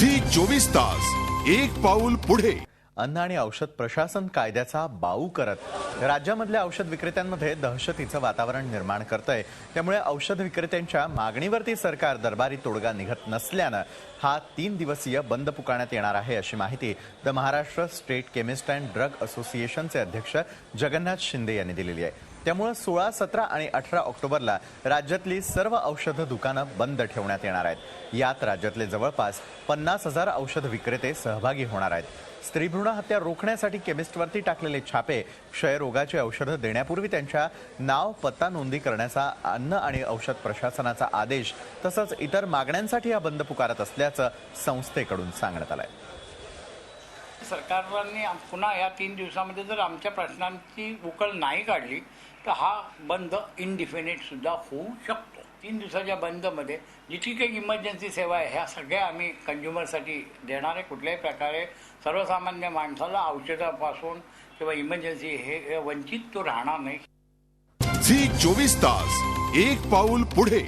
Zee 24 तास एक पाऊल पुढे। अन्न आणि औषध प्रशासन कायद्याचा बाऊ करत राज्यामधल्या औषध विक्रेत्यांमध्ये दहशतीचं वातावरण निर्माण करतंय। त्यामुळे औषध विक्रेत्यांच्या मागणीवरती सरकार दरबारी तोडगा निघत नसल्यानं हा 3 दिवसीय बंद पुकारण्यात येणार आहे, अशी माहिती the Maharashtra state chemist and drug असोसिएशनचे अध्यक्ष जगन्नाथ शिंदे यांनी दिलेली आहे। त्यामुळे 16, 17 आणि 18 ऑक्टोबरला राज्यातली सर्व औषध दुकानं बंद ठेवण्यात येणार आहेत। यात राज्यातले जवळपास 50,000 औषध विक्रेते सहभागी होणार आहेत। स्त्री भ्रूण हत्या रोखण्यासाठी केमिस्टवरती टाकलेले छापे, क्षयरोगाची औषधं देण्यापूर्वी त्यांच्या नाव पत्ता नोंदी करण्याचा अन्न आणि औषध प्रशासनाचा आदेश तसंच इतर मागण्यांसाठी हा बंद पुकारत असल्याचं संस्थेकडून सांगण्यात आलंय। सरकारने पुन्हा या 3 दिवसामध्ये जर आमच्या प्रश्नांची उकल नाही काढली तर हा बंद इनडिफिनिट सुद्धा होऊ शकतो। 3 दिवसाच्या बंदमध्ये जितकी काही इमर्जन्सी सेवा आहे ह्या सगळ्या आम्ही कंझ्युमरसाठी देणार आहे। कुठल्याही प्रकारे सर्वसामान्य माणसाला औषधापासून किंवा इमर्जन्सी हे वंचित तो राहणार नाही। झी 24 तास एक पाऊल पुढे।